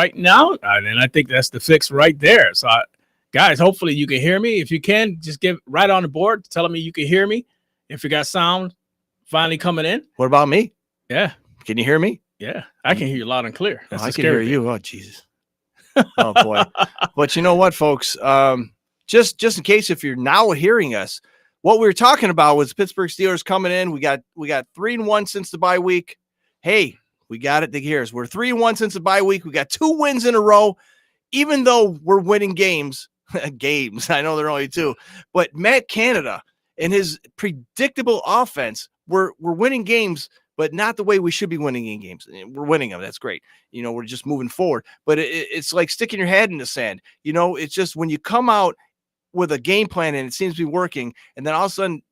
right now, and I think that's the fix right there. So, guys, hopefully you can hear me. If you can, just give right on the board telling me you can hear me. If you got sound finally coming in. What about me? Yeah. Can you hear me? Yeah, I can hear you loud and clear. That's I can hear you. Oh, Jesus. Oh, boy. But you know what, folks? Just in case if you're now hearing us, what we were talking about was Pittsburgh Steelers coming in. We got 3-1 since the bye week. Hey, we got it to hear us. We're 3-1 since the bye week. We got 2 wins in a row, even though we're winning games. I know there are only 2. But Matt Canada and his predictable offense, we're winning games, but not the way we should be winning in games. We're winning them. That's great. We're just moving forward. But it's like sticking your head in the sand. It's just when you come out with a game plan and it seems to be working, and then all of a sudden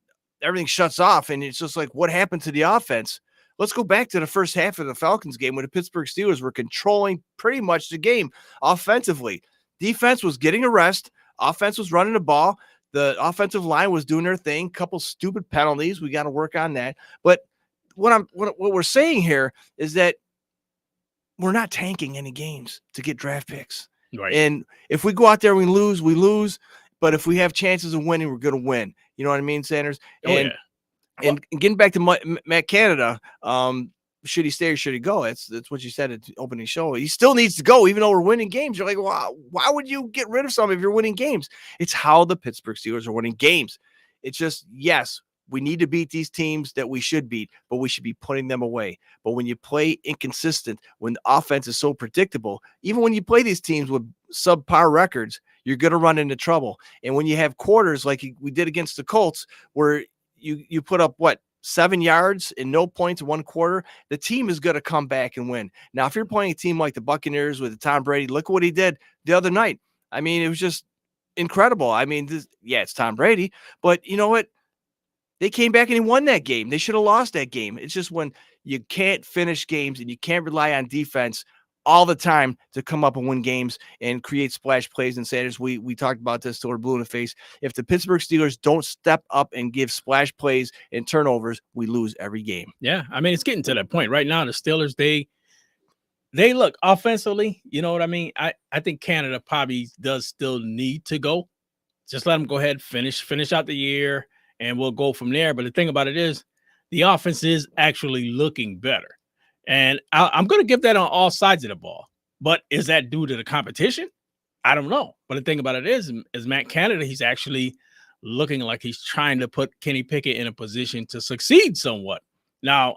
everything shuts off, and it's just like, what happened to the offense? Let's go back to the first half of the Falcons game when the Pittsburgh Steelers were controlling pretty much the game offensively. Defense was getting a rest. Offense was running the ball. The offensive line was doing their thing. Couple stupid penalties. We got to work on that. But what we're saying here is that we're not tanking any games to get draft picks. Right. And if we go out there and we lose, we lose. But if we have chances of winning, we're going to win. You know what I mean, Sanders? And getting back to Matt Canada, should he stay or should he go? That's what you said at the opening show. He still needs to go, even though we're winning games. You're like, wow, why would you get rid of somebody if you're winning games? It's how the Pittsburgh Steelers are winning games. It's just, yes, we need to beat these teams that we should beat, but we should be putting them away. But when you play inconsistent, when the offense is so predictable, even when you play these teams with subpar records, you're going to run into trouble. And when you have quarters like we did against the Colts, where you put up, 7 yards and no points in one quarter, the team is going to come back and win. Now, if you're playing a team like the Buccaneers with Tom Brady, look what he did the other night. I mean, it was just incredible. I mean, it's Tom Brady, but you know what? They came back and he won that game. They should have lost that game. It's just when you can't finish games and you can't rely on defense all the time to come up and win games and create splash plays. And Sanders, we talked about this till we're blue in the face. If the Pittsburgh Steelers don't step up and give splash plays and turnovers, we lose every game. Yeah, I mean, it's getting to that point right now. The Steelers, they look offensively. You know what I mean? I think Canada probably does still need to go. Just let them go ahead, finish out the year, and we'll go from there. But the thing about it is, the offense is actually looking better. And I'm going to give that on all sides of the ball. But is that due to the competition? I don't know. But the thing about it is Matt Canada, he's actually looking like he's trying to put Kenny Pickett in a position to succeed somewhat. Now,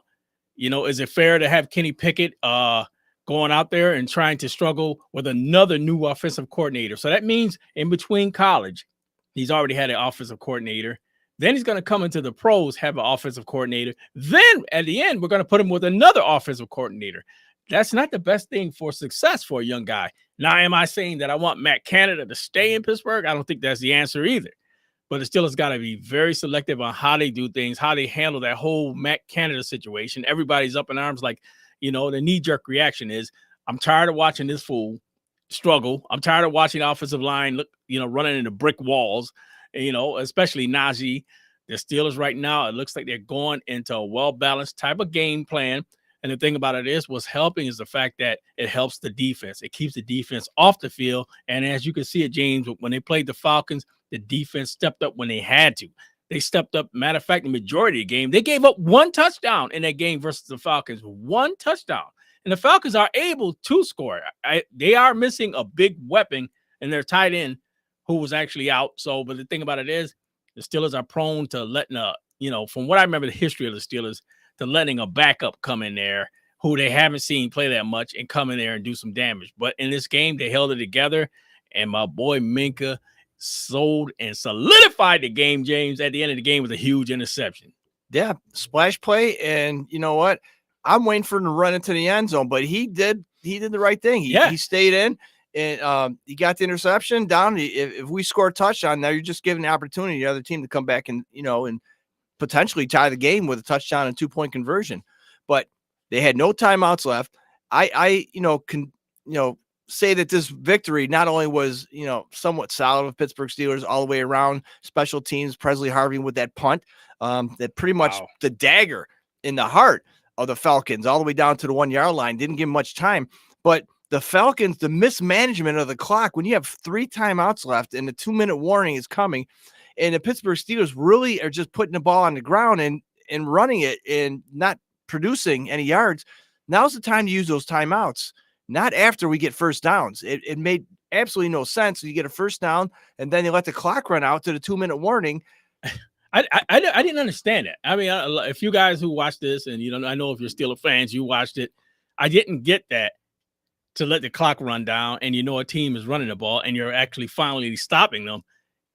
is it fair to have Kenny Pickett going out there and trying to struggle with another new offensive coordinator? So that means in between college, he's already had an offensive coordinator. Then he's going to come into the pros, have an offensive coordinator. Then at the end, we're going to put him with another offensive coordinator. That's not the best thing for success for a young guy. Now, am I saying that I want Matt Canada to stay in Pittsburgh? I don't think that's the answer either. But the Steelers got to be very selective on how they do things, how they handle that whole Matt Canada situation. Everybody's up in arms like, the knee-jerk reaction is, I'm tired of watching this fool struggle. I'm tired of watching the offensive line running into brick walls. Especially Najee. The Steelers right now, it looks like they're going into a well-balanced type of game plan. And the thing about it is, what's helping is the fact that it helps the defense. It keeps the defense off the field. And as you can see it, James, when they played the Falcons, the defense stepped up when they had to. They stepped up. Matter of fact, the majority of the game, they gave up 1 touchdown in that game versus the Falcons. 1 touchdown. And the Falcons are able to score. They are missing a big weapon in their tight end, who was actually out. So, but the thing about it is, the Steelers are prone to letting from what I remember the history of the Steelers, to letting a backup come in there who they haven't seen play that much and come in there and do some damage. But in this game, they held it together, and my boy Minka sold and solidified the game, James. At the end of the game with a huge interception. Yeah, splash play, and you know what? I'm waiting for him to run into the end zone, but he did the right thing. He stayed in. And he got the interception down. If we score a touchdown, now you're just giving the opportunity to the other team to come back and and potentially tie the game with a touchdown and 2-point conversion. But they had no timeouts left. I can say that this victory not only was somewhat solid of Pittsburgh Steelers all the way around, special teams, Presley Harvey with that punt, that pretty much the dagger in the heart of the Falcons all the way down to the 1-yard line, didn't give him much time, but the Falcons, the mismanagement of the clock, when you have 3 timeouts left and the 2-minute warning is coming, and the Pittsburgh Steelers really are just putting the ball on the ground and running it and not producing any yards, now's the time to use those timeouts, not after we get first downs. It made absolutely no sense. You get a first down, and then you let the clock run out to the 2-minute warning. I didn't understand it. I mean, if you guys who watched this, and I know if you're Steelers fans, you watched it. I didn't get that, to let the clock run down, and a team is running the ball, and you're actually finally stopping them,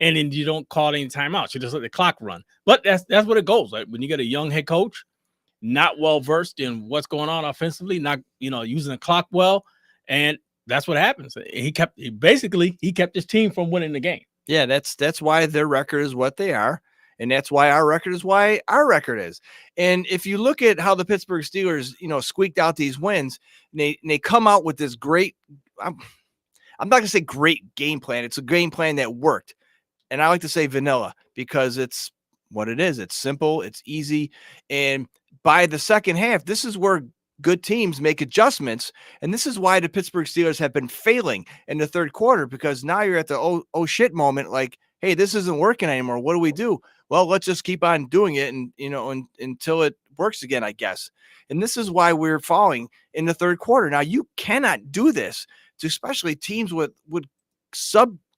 and then you don't call any timeouts. You just let the clock run. But that's what it goes. Like when you get a young head coach, not well versed in what's going on offensively, not using the clock well, and that's what happens. He kept his team from winning the game. Yeah, that's why their record is what they are. And that's why our record is why our record is. And if you look at how the Pittsburgh Steelers, squeaked out these wins, they come out with this great, I'm not going to say great game plan. It's a game plan that worked. And I like to say vanilla because it's what it is. It's simple. It's easy. And by the second half, this is where good teams make adjustments. And this is why the Pittsburgh Steelers have been failing in the third quarter, because now you're at the oh shit moment. Like, hey, this isn't working anymore. What do we do? Well, let's just keep on doing it and until it works again, I guess. And this is why we're falling in the third quarter. Now, you cannot do this to especially teams with subpar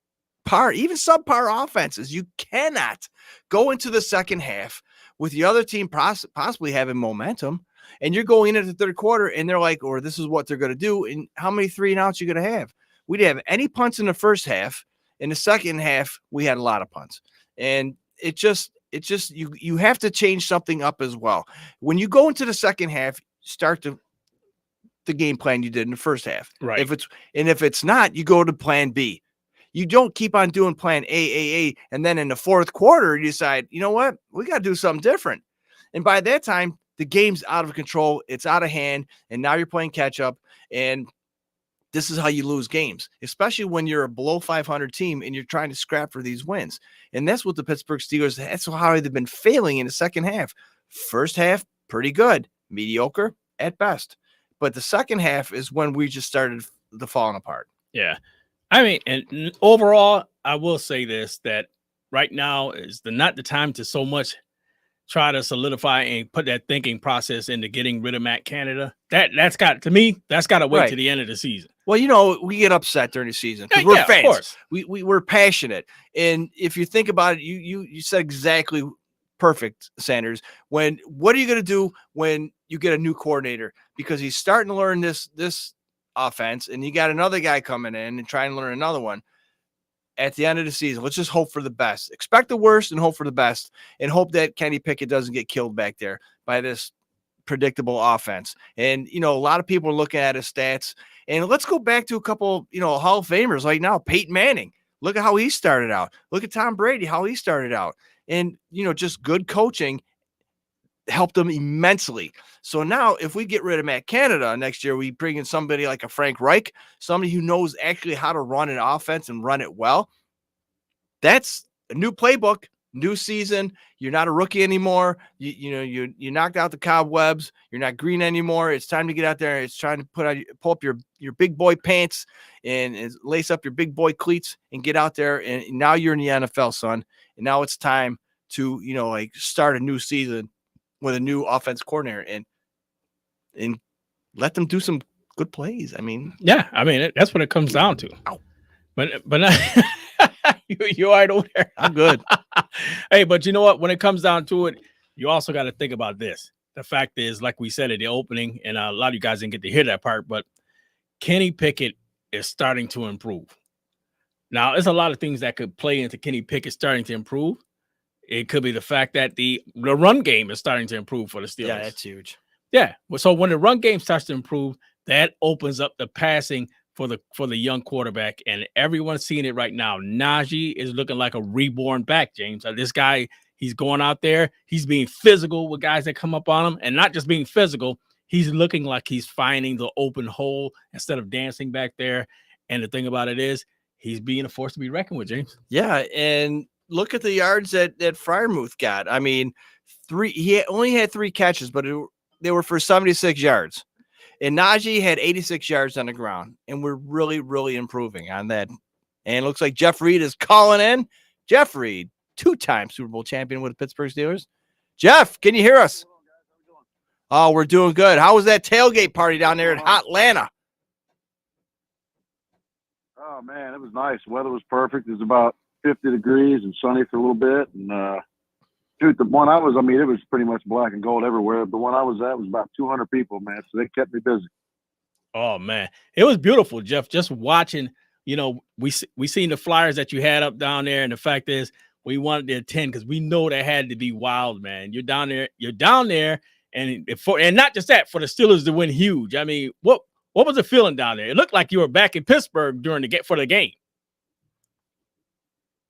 offenses. You cannot go into the second half with the other team possibly having momentum, and you're going into the third quarter and they're like, or this is what they're going to do. And how many 3-and-outs you going to have? We didn't have any punts in the first half. In the second half, we had a lot of punts. And it just you have to change something up as well. When you go into the second half, start the game plan you did in the first half. Right. If it's not, you go to plan B. You don't keep on doing plan A, and then in the fourth quarter, you decide, you know what? We got to do something different. And by that time, the game's out of control. It's out of hand. And now you're playing catch up. And this is how you lose games, especially when you're a below 500 team and you're trying to scrap for these wins. And that's what the Pittsburgh Steelers, that's how they've been failing in the second half. First half, pretty good, mediocre at best. But the second half is when we just started the falling apart. Yeah. I mean, and overall, I will say this, that right now is not the time to so much try to solidify and put that thinking process into getting rid of Matt Canada. That's got to wait to the end of the season. Well, we get upset during the season because we're fans. Of course. We're passionate. And if you think about it, you said exactly perfect, Sanders. What are you going to do when you get a new coordinator? Because he's starting to learn this offense, and you got another guy coming in and trying to learn another one. At the end of the season, let's just hope for the best. Expect the worst and hope for the best, and hope that Kenny Pickett doesn't get killed back there by this predictable offense. And, a lot of people are looking at his stats. And let's go back to a couple, Hall of Famers right now. Peyton Manning, look at how he started out. Look at Tom Brady, how he started out. And, just good coaching helped them immensely. So now if we get rid of Matt Canada next year, we bring in somebody like a Frank Reich, somebody who knows actually how to run an offense and run it well. That's a new playbook, new season. You're not a rookie anymore. You knocked out the cobwebs. You're not green anymore. It's time to get out there. It's trying to pull up your big boy pants and lace up your big boy cleats and get out there. And now you're in the NFL, son. And now it's time to, start a new season with a new offense coordinator and let them do some good plays. I mean, that's what it comes down to. Ow. But you all right over there? I'm good. Hey, but you know what? When it comes down to it, you also got to think about this. The fact is, like we said at the opening, and a lot of you guys didn't get to hear that part, but Kenny Pickett is starting to improve. Now, there's a lot of things that could play into Kenny Pickett starting to improve. It could be the fact that the run game is starting to improve for the Steelers. Yeah, that's huge. Yeah. So when the run game starts to improve, that opens up the passing for the young quarterback, and everyone's seeing it right now. Najee is looking like a reborn back, James. This guy, he's going out there. He's being physical with guys that come up on him, and not just being physical. He's looking like he's finding the open hole instead of dancing back there. And the thing about it is, he's being a force to be reckoned with, James. Yeah, and look at the yards that Freiermuth got. I mean, he only had 3 catches, but they were for 76 yards. And Najee had 86 yards on the ground, and we're really, really improving on that. And it looks like Jeff Reed is calling in. Jeff Reed, 2-time Super Bowl champion with the Pittsburgh Steelers. Jeff, can you hear us? Oh, we're doing good. How was that tailgate party down there in hot Atlanta? Oh, man, it was nice. The weather was perfect. It was about 50 degrees and sunny for a little bit. And, dude, the one I was, I mean, it was pretty much black and gold everywhere. The one I was at was about 200 people, man. So they kept me busy. Oh, man. It was beautiful, Jeff. Just watching, we seen the flyers that you had up down there. And the fact is, we wanted to attend because we know that had to be wild, man. You're down there. And not just that, for the Steelers to win huge. I mean, what was the feeling down there? It looked like you were back in Pittsburgh for the game.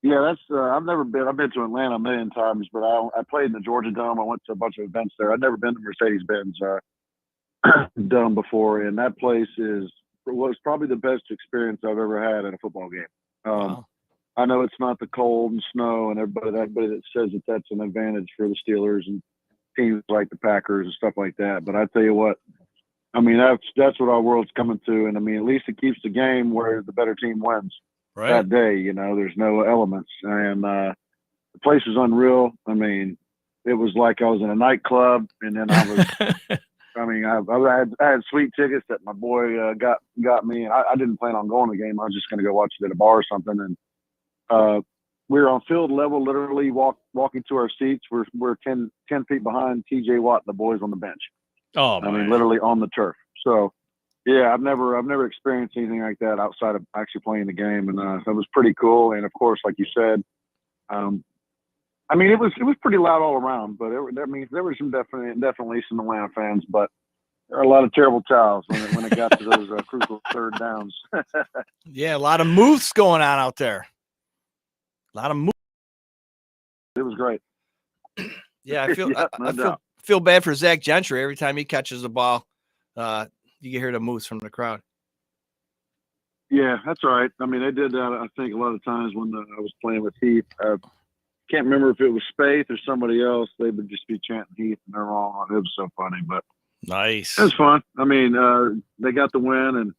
Yeah, that's I've been to Atlanta a million times, but I played in the Georgia Dome. I went to a bunch of events there. I'd never been to Mercedes-Benz Dome before, and that place was probably the best experience I've ever had at a football game. Wow. I know it's not the cold and snow and everybody that says that that's an advantage for the Steelers and teams like the Packers and stuff like that. But I tell you what, I mean, that's what our world's coming to. And I mean, at least it keeps the game where the better team wins that day. There's no elements. And the place was unreal. I mean, it was like I was in a nightclub, and then I was I mean, I had sweet tickets that my boy got me, and I didn't plan on going to the game. I was just going to go watch it at a bar or something. And we were on field level, literally walking to our seats. We're 10 feet behind T.J. Watt and the boys on the bench. Oh, I mean, literally on the turf. So, yeah, I've never experienced anything like that outside of actually playing the game, and that was pretty cool. And of course, like you said, I mean, it was pretty loud all around, but there were some definitely some Atlanta fans, but there are a lot of terrible towels when it got to those crucial third downs. Yeah, a lot of moves going on out there. A lot of moves. It was great. Yeah, I feel I feel bad for Zach Gentry every time he catches the ball. You can hear the moves from the crowd. Yeah, that's right. I mean, they did that, I think, a lot of times when I was playing with Heath. Can't remember if it was Spaeth or somebody else. They would just be chanting Heath, and they're wrong. It was so funny, but nice. It was fun. I mean, they got the win, and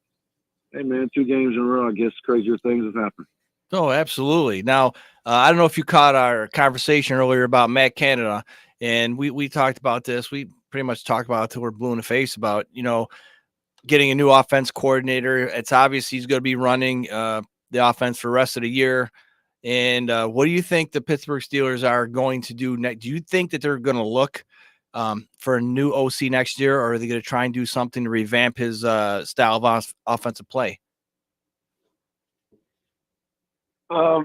hey, man, 2 games in a row. I guess crazier things have happened. Oh, absolutely. Now, I don't know if you caught our conversation earlier about Matt Canada, and we talked about this. We pretty much talked about it till we're blue in the face about, getting a new offense coordinator. It's obvious he's going to be running the offense for the rest of the year. And what do you think the Pittsburgh Steelers are going to do next? Do you think that they're going to look for a new OC next year, or are they going to try and do something to revamp his style of offensive play? I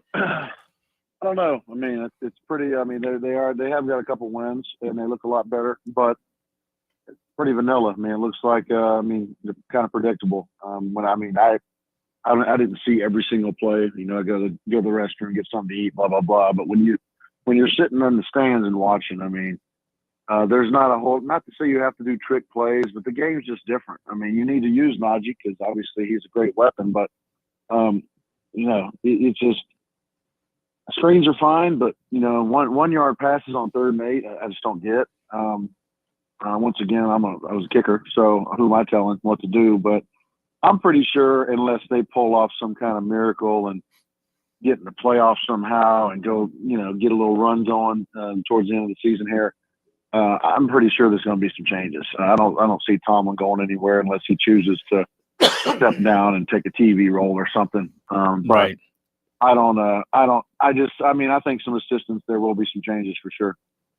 don't know. I mean, it's pretty. I mean, they have got a couple wins and they look a lot better, but it's pretty vanilla. I mean, it looks like they're kind of predictable. I didn't see every single play. I go to the restroom, get something to eat, blah blah blah. But when you're sitting in the stands and watching, I mean, there's not a whole. Not to say you have to do trick plays, but the game's just different. I mean, you need to use Najee because obviously he's a great weapon, but it's just screens are fine, but 1 yard passes on 3rd and 8, I just don't get. Once again, I was a kicker, so who am I telling what to do? But I'm pretty sure unless they pull off some kind of miracle and get in the playoffs somehow and go, get a little run going towards the end of the season here, I'm pretty sure there's going to be some changes. I don't see Tomlin going anywhere unless he chooses to step down and take a TV role or something. Right. I think some assistants, there will be some changes for sure.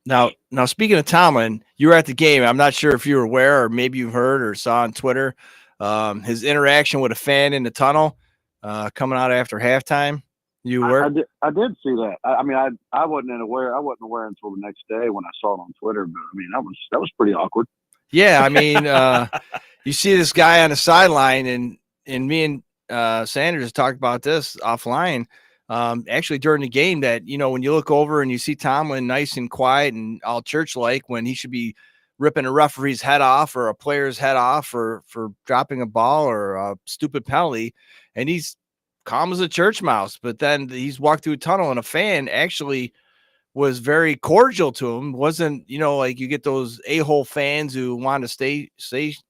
Now, speaking of Tomlin, you were at the game. I'm not sure if you were aware or maybe you heard or saw on Twitter his interaction with a fan in the tunnel coming out after halftime. You were? I did see that. I wasn't aware. I wasn't aware until the next day when I saw it on Twitter. But I mean, that was pretty awkward. Yeah, I mean, you see this guy on the sideline, and me and Sanders talked about this offline. Actually, during the game, that when you look over and you see Tomlin nice and quiet and all church-like, when he should be ripping a referee's head off or a player's head off for dropping a ball or a stupid penalty, and he's calm as a church mouse. But then he's walked through a tunnel, and a fan actually was very cordial to him. Wasn't, you know, like you get those a-hole fans who want to say,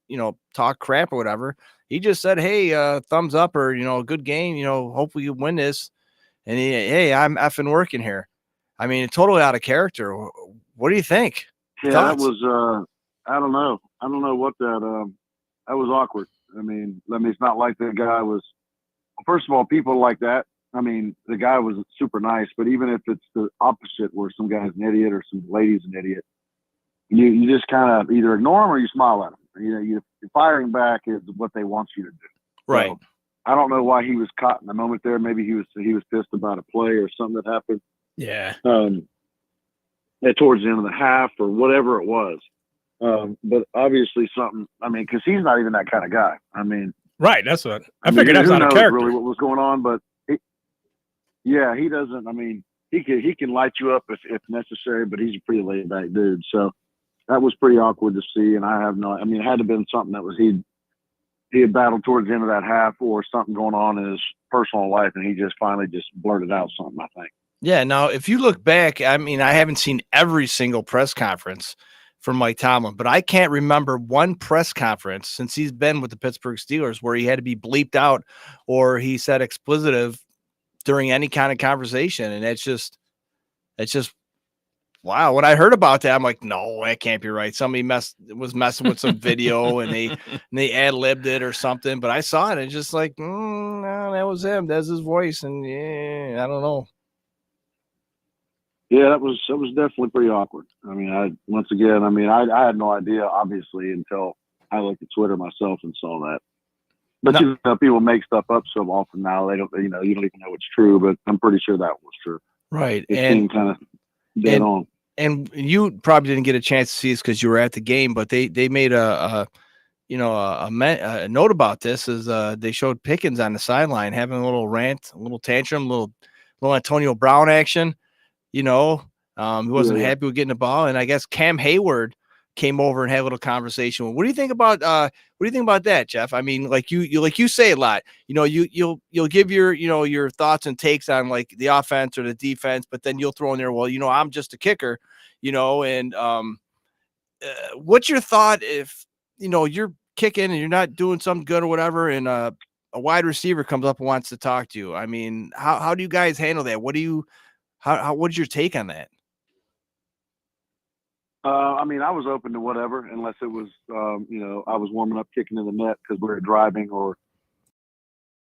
you know, talk crap or whatever. He just said, hey, thumbs up, or, you know, good game, you know, hope we can win this. And hey, I'm effing working here. I mean, totally out of character. What do you think? Yeah, Thoughts? that was, I don't know. I don't know what that was awkward. I mean, it's not like the guy was, first of all, people like that. I mean, the guy was super nice, but even if it's the opposite, where some guy's an idiot or some lady's an idiot, you just kind of either ignore them or you smile at them. You know, you firing back is what they want you to do. Right. So, I don't know why he was caught in the moment there. Maybe he was pissed about a play or something that happened. Yeah. Towards the end of the half or whatever it was. But obviously something. I mean, because he's not even that kind of guy. I mean, right. That's what I mean, figured. That's out of character. Really, what was going on? But he doesn't. I mean, he can light you up if necessary, but he's a pretty laid back dude. So that was pretty awkward to see. And I mean, it had to have been something that was he had battled towards the end of that half, or something going on in his personal life, and he just finally just blurted out something, I think. Yeah. Now, if you look back, I mean, I haven't seen every single press conference from Mike Tomlin, but I can't remember one press conference since he's been with the Pittsburgh Steelers where he had to be bleeped out or he said explicitive during any kind of conversation. And it's just, wow. When I heard about that, I'm like, no, that can't be right. Somebody was messing with some video and they ad-libbed it or something, but I saw it and just like, no, that was him. That's his voice. And yeah, I don't know. Yeah, that was definitely pretty awkward. I mean, I had no idea, obviously, until I looked at Twitter myself and saw that. But you know, people make stuff up so often now, they don't, you don't even know it's true, but I'm pretty sure that was true. Right. It seemed kind of dead on. And you probably didn't get a chance to see this because you were at the game, but they made a note about this. Is they showed Pickens on the sideline having a little rant, a little tantrum, little Antonio Brown action. He wasn't happy with getting the ball, and I guess Cam Hayward came over and had a little conversation. What do you think about that, Jeff? I mean, like you say a lot. You'll give your thoughts and takes on like the offense or the defense, but then you'll throw in there, well, I'm just a kicker, and what's your thought if you're kicking and you're not doing something good or whatever, and a wide receiver comes up and wants to talk to you? I mean, how do you guys handle that? What's your take on that? I mean, I was open to whatever, unless it was, I was warming up, kicking in the net because we were driving, or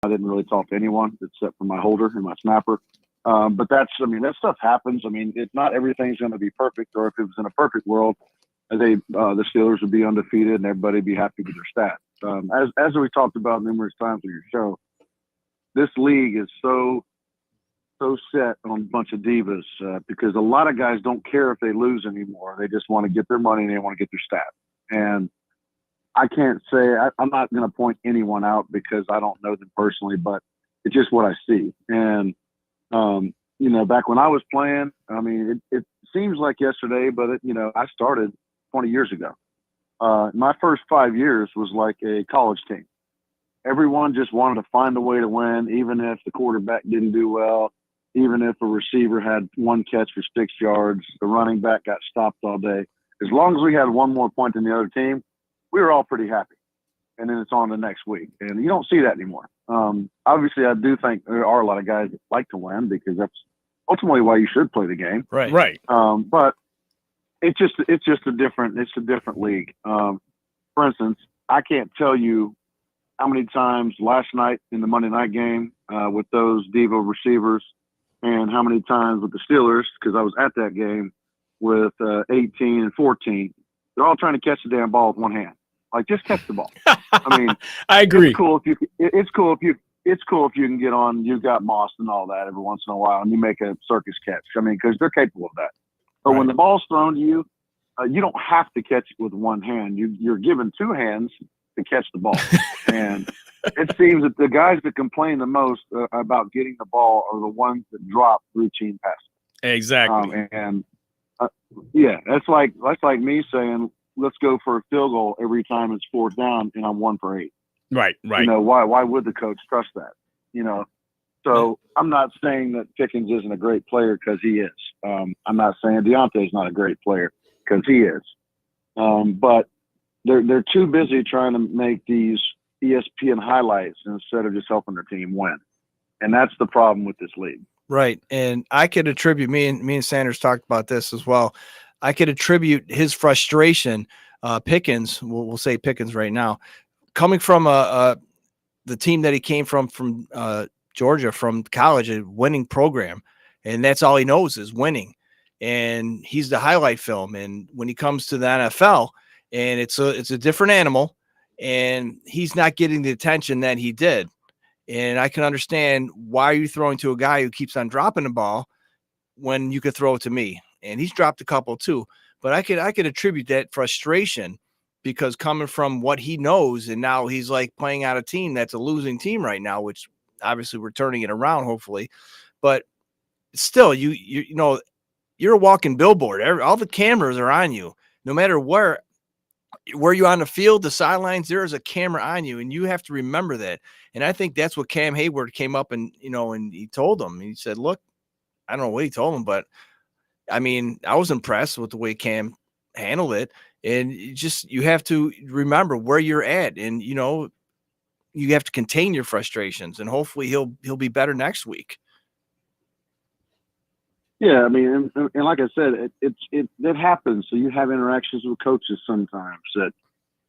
I didn't really talk to anyone except for my holder and my snapper. But that stuff happens. I mean, not everything's going to be perfect, or if it was in a perfect world, the Steelers would be undefeated and everybody would be happy with their stats. As we talked about numerous times on your show, this league is so set on a bunch of divas because a lot of guys don't care if they lose anymore. They just want to get their money and they want to get their stats. And I can't say I'm not going to point anyone out because I don't know them personally, but it's just what I see. And back when I was playing, I mean, it seems like yesterday, but I started 20 years ago. My first 5 years was like a college team. Everyone just wanted to find a way to win, even if the quarterback didn't do well. Even if a receiver had one catch for 6 yards, the running back got stopped all day. As long as we had one more point than the other team, we were all pretty happy. And then it's on the next week. And you don't see that anymore. Obviously, I do think there are a lot of guys that like to win because that's ultimately why you should play the game. Right. But it's just a different league. For instance, I can't tell you how many times last night in the Monday night game with those Devo receivers, and how many times with the Steelers, because I was at that game with 18 and 14, they're all trying to catch the damn ball with one hand. Like, just catch the ball. I mean, I agree. It's cool if you can get on. You got Moss and all that every once in a while, and you make a circus catch. I mean, because they're capable of that. But when the ball's thrown to you, you don't have to catch it with one hand. You're given two hands to catch the ball. And it seems that the guys that complain the most about getting the ball are the ones that drop routine passes. Exactly. That's like me saying, let's go for a field goal every time it's fourth down and I'm 1 for 8. Right. Why would the coach trust that? So I'm not saying that Pickens isn't a great player because he is. I'm not saying Deontay's not a great player because he is. But they're too busy trying to make these ESPN highlights instead of just helping their team win. And that's the problem with this league. Right. And I could attribute, me and Sanders talked about this as well. I could attribute his frustration, Pickens, we'll say Pickens right now, coming from the team that he came from Georgia, from college, a winning program. And that's all he knows is winning. And he's the highlight film. And when he comes to the NFL, and it's a different animal, and he's not getting the attention that he did. And I can understand why you're throwing to a guy who keeps on dropping the ball when you could throw it to me. And he's dropped a couple too. But I could attribute that frustration because coming from what he knows, and now he's like playing out a team that's a losing team right now, which obviously we're turning it around, hopefully. But still, you know, you're a walking billboard. All the cameras are on you, no matter where you're on the field, the sidelines, there is a camera on you, and you have to remember that. And I think that's what Cam Hayward came up and, you know, and he told him, he said, look, I don't know what he told him, but I mean, I was impressed with the way Cam handled it. And you have to remember where you're at, and, you know, you have to contain your frustrations, and hopefully he'll be better next week. Yeah, I mean, and like I said, it happens. So you have interactions with coaches sometimes that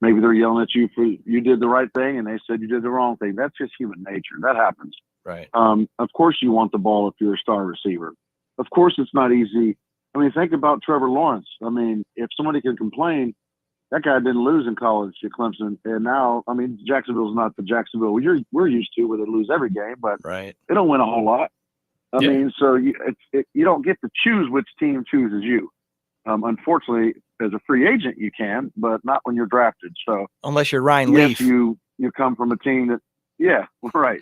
maybe they're yelling at you for you did the right thing and they said you did the wrong thing. That's just human nature. That happens. Right. Of course you want the ball if you're a star receiver. Of course it's not easy. I mean, think about Trevor Lawrence. I mean, if somebody can complain, that guy didn't lose in college at Clemson, and now, I mean, Jacksonville's not the Jacksonville we're used to, where they lose every game, but right. They don't win a whole lot. I mean, so you don't get to choose which team chooses you. Unfortunately, as a free agent, you can, but not when you're drafted. So unless you're Ryan Leaf, Leaf, you come from a team that, yeah, right.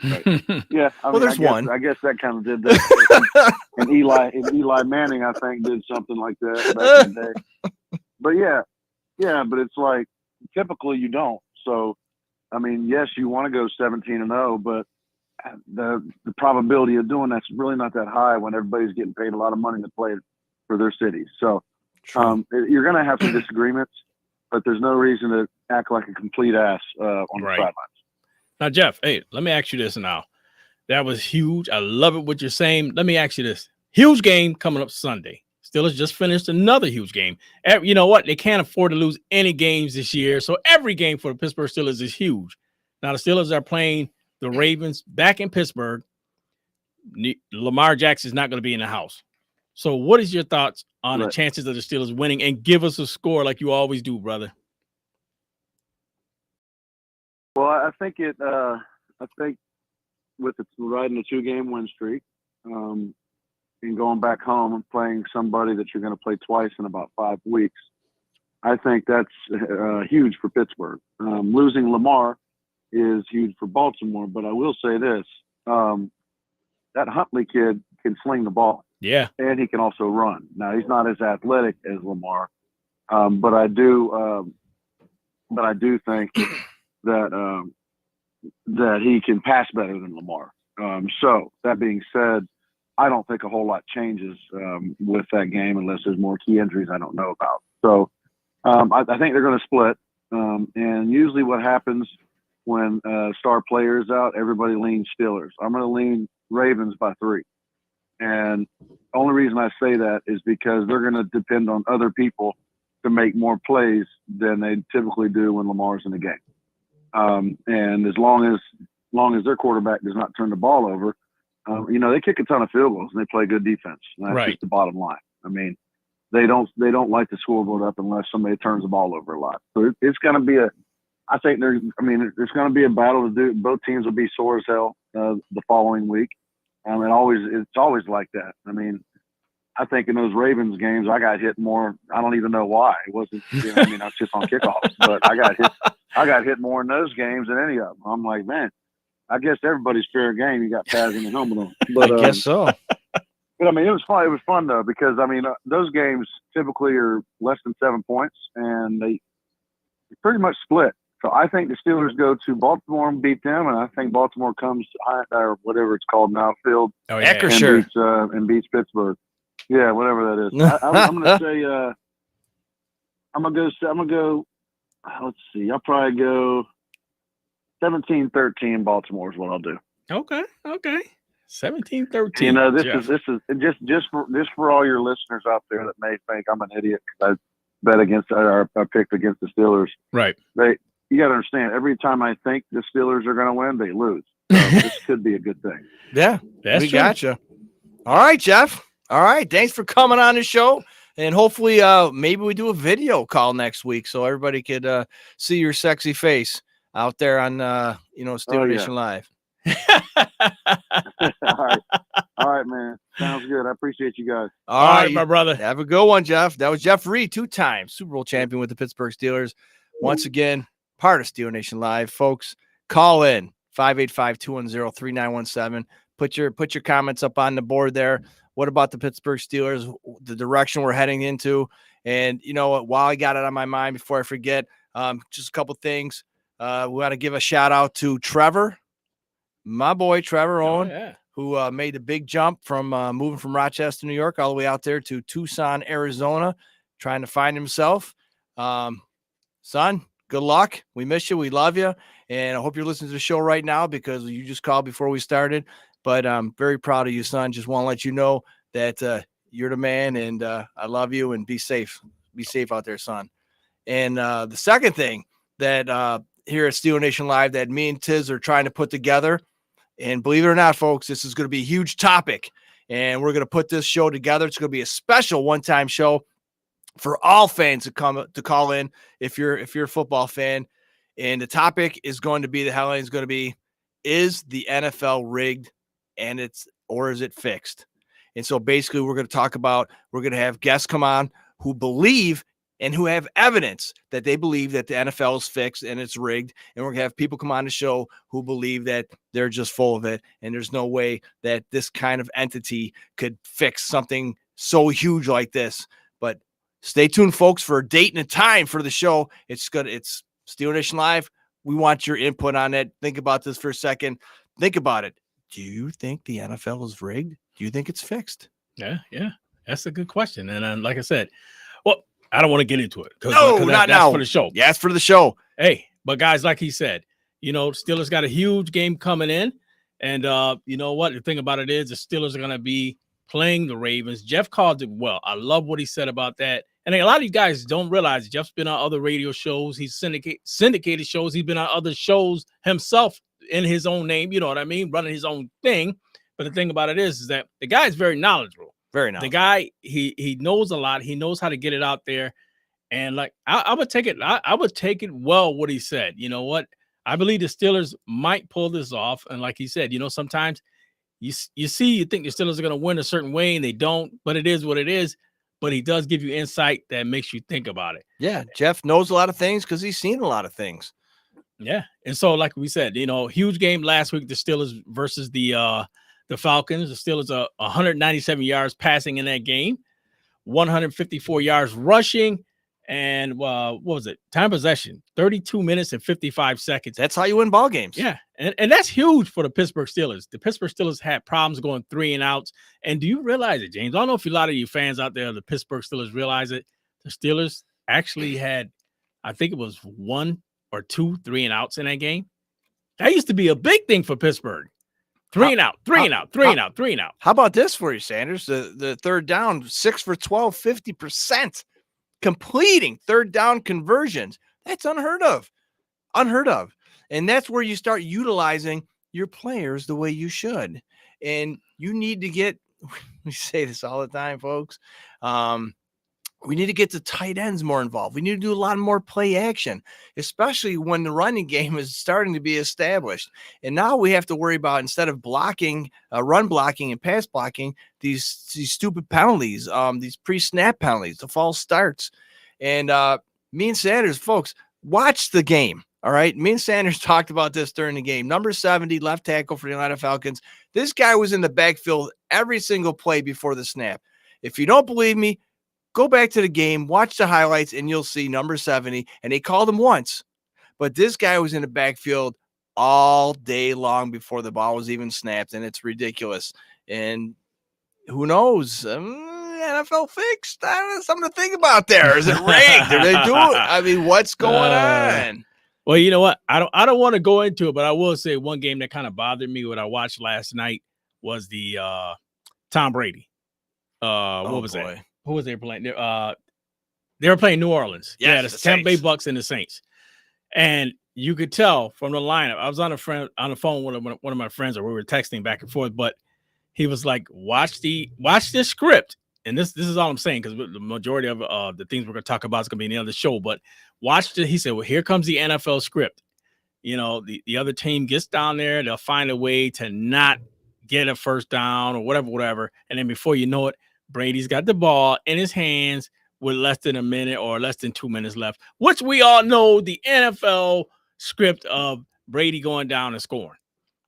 Yeah, I guess that kind of did that. and Eli Manning, I think, did something like that back in the day. But yeah, but it's like typically you don't. So, I mean, yes, you want to go 17-0, but the probability of doing that's really not that high when everybody's getting paid a lot of money to play for their cities. So you're going to have some disagreements, but there's no reason to act like a complete ass on the sidelines. Now, Jeff, hey, let me ask you this now. That was huge. I love it what you're saying. Let me ask you this. Huge game coming up Sunday. Steelers just finished another huge game. You know what? They can't afford to lose any games this year. So every game for the Pittsburgh Steelers is huge. Now, the Steelers are playing the Ravens back in Pittsburgh. Lamar Jackson is not going to be in the house. So what is your thoughts on the chances of the Steelers winning? And give us a score like you always do, brother. Well, I think with riding a 2-game win streak and going back home and playing somebody that you're going to play twice in about 5 weeks, I think that's huge for Pittsburgh. Losing Lamar is huge for Baltimore, but I will say this, that Huntley kid can sling the ball. Yeah. And he can also run. Now, he's not as athletic as Lamar, but I do think that he can pass better than Lamar. So that being said, I don't think a whole lot changes with that game unless there's more key injuries I don't know about. So I think they're going to split. And usually what happens when star player is out, everybody leans Steelers. I'm going to lean Ravens by 3. And the only reason I say that is because they're going to depend on other people to make more plays than they typically do when Lamar's in the game. And as long as their quarterback does not turn the ball over, they kick a ton of field goals and they play good defense. And that's just the bottom line. I mean, they don't light the scoreboard up unless somebody turns the ball over a lot. So it's going to be there's going to be a battle to do. Both teams will be sore as hell the following week. It's always like that. I mean, I think in those Ravens games, I got hit more. I don't even know why. It wasn't, I was just on kickoffs, but I got hit more in those games than any of them. I'm like, man, I guess everybody's fair game. You got pads in the helmet on. But, I guess so. But I mean, it was fun. It was fun though, because I mean, those games typically are less than 7 points and they pretty much split So I think the Steelers go to Baltimore and beat them, and I think Baltimore comes to or whatever it's called now, Field, and beats Pittsburgh. Yeah, whatever that is. I'm going to say I'm gonna go. Let's see. I'll probably go 17-13. Baltimore is what I'll do. Okay. 17-13. You know, this is just for all your listeners out there that may think I'm an idiot because I bet against or I picked against the Steelers. Right. You got to understand. Every time I think the Steelers are going to win, they lose. So this could be a good thing. Yeah, we gotcha. All right, Jeff. All right, thanks for coming on the show, and hopefully, maybe we do a video call next week so everybody could see your sexy face out there on Steeler Nation Live. All right, man. Sounds good. I appreciate you guys. All right, my brother. Have a good one, Jeff. That was Jeff Reed, 2-time Super Bowl champion with the Pittsburgh Steelers. Once again, part of Steeler Nation Live, folks. Call in 585-210-3917. Put your comments up on the board there. What about the Pittsburgh Steelers, the direction we're heading into? And you know what, while I got it on my mind before I forget, just a couple things. We want to give a shout out to Trevor, my boy, Trevor Owen, who made a big jump from moving from Rochester, New York, all the way out there to Tucson, Arizona, trying to find himself. Son, good luck. We miss you. We love you. And I hope you're listening to the show right now because you just called before we started. But I'm very proud of you, son. Just want to let you know that you're the man, and I love you, and be safe. Be safe out there, son. And the second thing that here at Steeler Nation Live that me and Tiz are trying to put together, and believe it or not, folks, this is going to be a huge topic, and we're going to put this show together. It's going to be a special one-time show for all fans to call in if you're a football fan. And the topic is going to be, the headline is going to be, is the NFL rigged or is it fixed? And so basically we're going to have guests come on who believe and who have evidence that they believe that the NFL is fixed and it's rigged. And we're going to have people come on the show who believe that they're just full of it. And there's no way that this kind of entity could fix something so huge like this. But stay tuned, folks, for a date and a time for the show. It's Steeler Nation Live. We want your input on it. Think about this for a second. Think about it. Do you think the NFL is rigged? Do you think it's fixed? Yeah. That's a good question. And like I said, well, I don't want to get into it. No, not now. That's for the show. Yeah, it's for the show. Hey, but guys, like he said, Steelers got a huge game coming in. And you know what? The thing about it is the Steelers are going to be playing the Ravens. Jeff called it well. I love what he said about that. And a lot of you guys don't realize Jeff's been on other radio shows. He's syndicated shows. He's been on other shows himself in his own name, you know what I mean, running his own thing. But the thing about it is that the guy is very knowledgeable. Very knowledgeable. The guy, he knows a lot. He knows how to get it out there. And like I would take it. I would take it well what he said. You know what? I believe the Steelers might pull this off. And like he said, sometimes you think the Steelers are going to win a certain way and they don't. But it is what it is. But he does give you insight that makes you think about it. Yeah, Jeff knows a lot of things because he's seen a lot of things. Yeah, and so like we said, huge game last week, the Steelers versus the Falcons. The Steelers are 197 yards passing in that game, 154 yards rushing, and what was it? Time possession, 32 minutes and 55 seconds. That's how you win ball games. Yeah, and that's huge for the Pittsburgh Steelers. The Pittsburgh Steelers had problems going 3 and outs. And do you realize it, James? I don't know if a lot of you fans out there, the Pittsburgh Steelers, realize it. The Steelers actually had, I think it was 1 or 2 3 and outs in that game. That used to be a big thing for Pittsburgh. 3 and out. How about this for you, Sanders? The third down, 6 for 12, 50%. Completing third down conversions. That's unheard of. And that's where you start utilizing your players the way you should. And you need to get, we say this all the time, folks. We need to get the tight ends more involved. We need to do a lot more play action, especially when the running game is starting to be established. And now we have to worry about, instead of blocking, run blocking and pass blocking, these stupid penalties, these pre-snap penalties, the false starts. And me and Sanders, folks, watch the game. All right. Me and Sanders talked about this during the game. Number 70, left tackle for the Atlanta Falcons. This guy was in the backfield every single play before the snap. If you don't believe me, go back to the game, watch the highlights, and you'll see number 70. And they called him once, but this guy was in the backfield all day long before the ball was even snapped, and it's ridiculous. And who knows? NFL fixed. Something to think about there. Is it rigged? Are they doing? I mean, what's going on? Well, you know what? I don't want to go into it, but I will say one game that kind of bothered me, what I watched last night, was the Tom Brady. What was that? Who was they playing? They were playing New Orleans. Yes, the Tampa Bay Bucks and the Saints. And you could tell from the lineup. I was on the phone with one of my friends, or we were texting back and forth, but he was like, watch this script. And this is all I'm saying, because the majority of the things we're going to talk about is going to be in the other show. But he said, well, here comes the NFL script. You know, the other team gets down there, they'll find a way to not get a first down or whatever. And then before you know it, Brady's got the ball in his hands with less than a minute or less than 2 minutes left, which we all know the NFL script of Brady going down and scoring.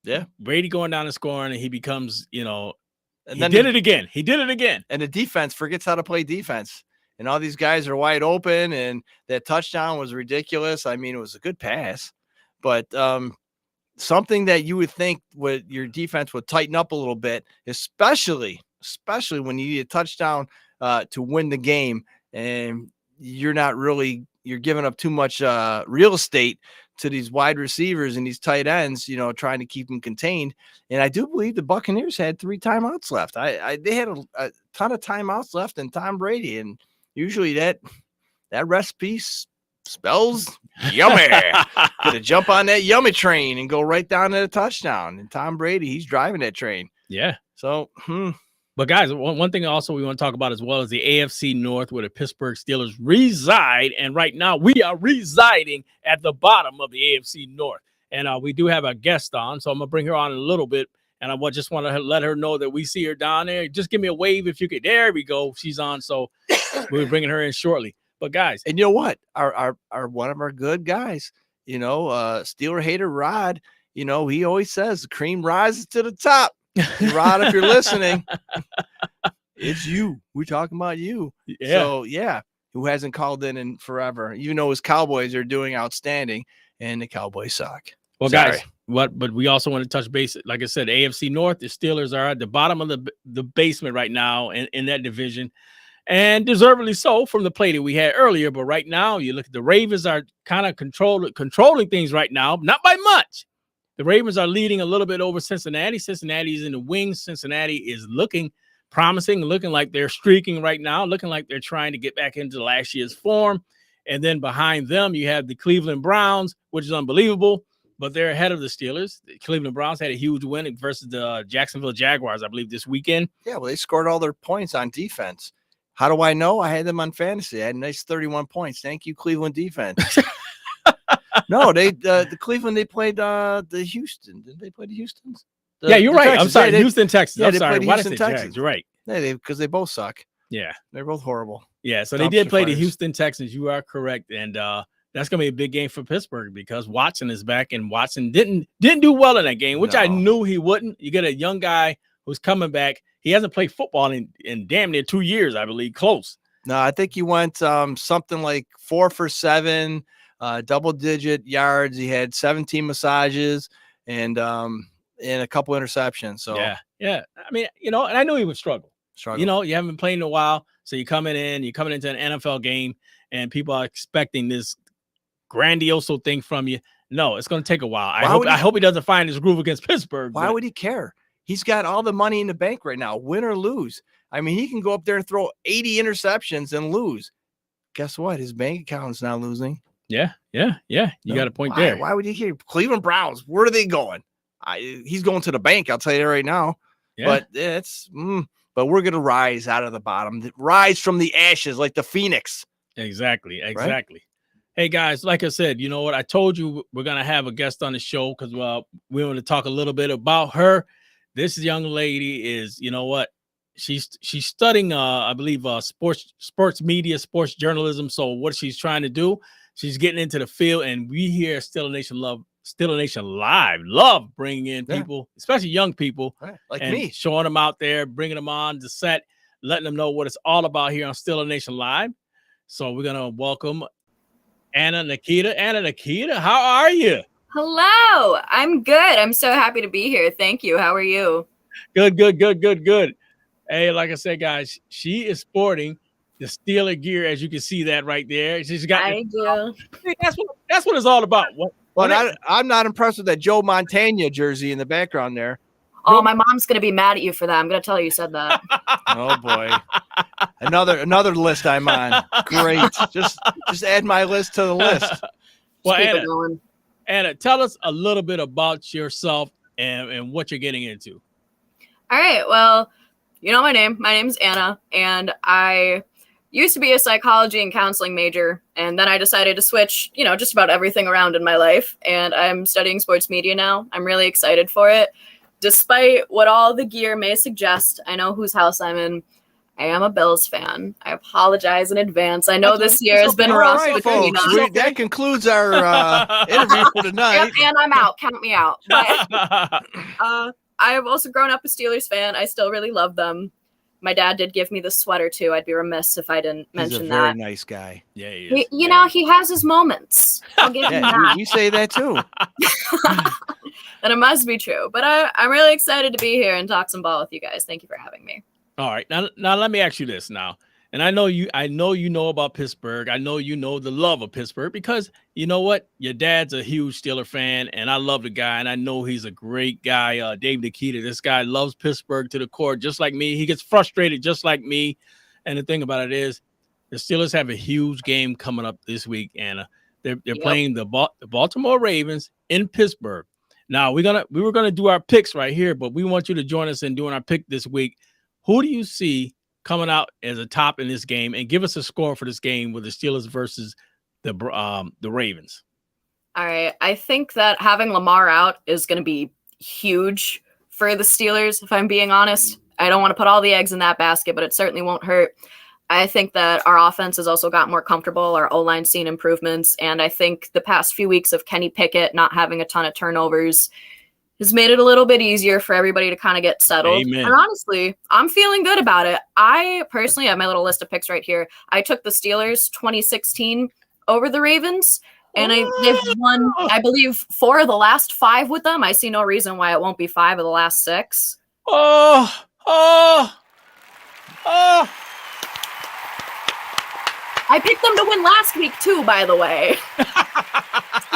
Yeah. Brady going down and scoring, and he becomes, you know, and he then did it again. He did it again. And the defense forgets how to play defense. And all these guys are wide open, and that touchdown was ridiculous. I mean, it was a good pass, but something that you would think your defense would tighten up a little bit, especially when you need a touchdown to win the game, and you're giving up too much real estate to these wide receivers and these tight ends, you know, trying to keep them contained. And I do believe the Buccaneers had 3 timeouts left. They had a ton of timeouts left in Tom Brady, and usually that recipe spells yummy. Gonna jump on that yummy train and go right down to the touchdown. And Tom Brady, he's driving that train. Yeah. So, But guys, one thing also we want to talk about as well is the AFC North, where the Pittsburgh Steelers reside. And right now we are residing at the bottom of the AFC North. And we do have a guest on, so I'm going to bring her on in a little bit. And I just want to let her know that we see her down there. Just give me a wave if you could. There we go. She's on. So we're bringing her in shortly. But guys, and you know what? Our one of our good guys, you know, Steeler hater Rod, you know, he always says the cream rises to the top. Rod, if you're listening, it's you. We're talking about you. Yeah. So yeah, who hasn't called in forever? Even though his Cowboys are doing outstanding, and the Cowboys suck. Well, guys, but we also want to touch base. Like I said, AFC North, the Steelers are at the bottom of the basement right now in that division, and deservedly so from the play that we had earlier. But right now, you look at the Ravens are kind of controlling things right now, not by much. The Ravens are leading a little bit over Cincinnati. Cincinnati is in the wings. Cincinnati is looking promising, looking like they're streaking right now, looking like they're trying to get back into last year's form. And then behind them, you have the Cleveland Browns, which is unbelievable, but they're ahead of the Steelers. The Cleveland Browns had a huge win versus the Jacksonville Jaguars, I believe, this weekend. Yeah, well, they scored all their points on defense. How do I know? I had them on fantasy. I had a nice 31 points. Thank you, Cleveland defense. No, the Cleveland, they played the Houston. Did they play the Houstons? Yeah, you're right. Texans. I'm sorry. Houston, Texas. Yeah, I'm they sorry. played Why Houston, did I say Texans. Jags? You're right. Yeah, because they both suck. Yeah. They're both horrible. Yeah, so they Dumpster did play the fires. Houston Texans. You are correct. And that's going to be a big game for Pittsburgh because Watson is back, and Watson didn't do well in that game, which I knew he wouldn't. You get a young guy who's coming back. He hasn't played football in damn near 2 years, I believe, close. No, I think he went something like 4 for 7, double-digit yards. He had 17 massages and a couple interceptions. So yeah. I mean, you know, and I knew he would struggle. You know, you haven't been playing in a while, so you're coming into an NFL game, and people are expecting this grandiose thing from you. No, it's going to take a while. I hope he doesn't find his groove against Pittsburgh. Why would he care? He's got all the money in the bank right now, win or lose. I mean, he can go up there and throw 80 interceptions and lose. Guess what? His bank account's not losing. Yeah. You got a point there. Why would he care? Cleveland Browns, where are they going? He's going to the bank, I'll tell you that right now. Yeah. But we're going to rise out of the bottom, rise from the ashes like the Phoenix. Exactly. Right? Hey, guys, like I said, you know what? I told you we're going to have a guest on the show because we want to talk a little bit about her. This young lady is, you know what? She's studying, I believe, sports media, sports journalism. So what she's trying to do, she's getting into the field, and we here at Still a Nation Live love bringing in people, especially young people, like and me, showing them out there, bringing them on the set, letting them know what it's all about here on Still a Nation Live. So we're gonna welcome Anna Nikita, how are you? Hello. I'm good. I'm so happy to be here. Thank you. How are you? Good. Hey, like I said, guys, she is sporting the Steeler gear, as you can see that right there. She's got. I do. That's what it's all about. I'm not impressed with that Joe Montana jersey in the background there. Oh, my mom's gonna be mad at you for that. I'm gonna tell her you said that. Oh boy, another list I'm on. Great, just add my list to the list. Well, Anna, tell us a little bit about yourself and what you're getting into. All right. Well, you know my name. My name's Anna, and I used to be a psychology and counseling major, and then I decided to switch, just about everything around in my life, and I'm studying sports media now. I'm really excited for it. Despite what all the gear may suggest, I know whose house I'm in. I am a Bills fan. I apologize in advance. I know this year has been rough. Right, folks. That concludes our interview for tonight. Yep, and I'm out. Count me out. But, I've also grown up a Steelers fan. I still really love them. My dad did give me the sweater too. I'd be remiss if I didn't mention that. He's a very nice guy. Yeah, he is. He has his moments. I'll give him that. You say that too. And it must be true. But I'm really excited to be here and talk some ball with you guys. Thank you for having me. All right. Now let me ask you this now. And I know you know about Pittsburgh. I know you know the love of Pittsburgh because you know what? Your dad's a huge Steeler fan, and I love the guy, and I know he's a great guy. Dave Nikita, this guy loves Pittsburgh to the core, just like me. He gets frustrated just like me. And the thing about it is the Steelers have a huge game coming up this week, Anna. They're playing the Baltimore Ravens in Pittsburgh. Now, we were gonna do our picks right here, but we want you to join us in doing our pick this week. Who do you see coming out as a top in this game, and give us a score for this game with the Steelers versus the Ravens? All right. I think that having Lamar out is going to be huge for the Steelers, if I'm being honest. I don't want to put all the eggs in that basket, but it certainly won't hurt. I think that our offense has also got more comfortable. Our O-line's seen improvements, and I think the past few weeks of Kenny Pickett not having a ton of turnovers has made it a little bit easier for everybody to kind of get settled. Amen. And honestly, I'm feeling good about it. I personally have my little list of picks right here. I took the Steelers 2016 over the Ravens, and they've won, I believe, 4 of the last 5 with them. I see no reason why it won't be 5 of the last 6. I picked them to win last week too, by the way.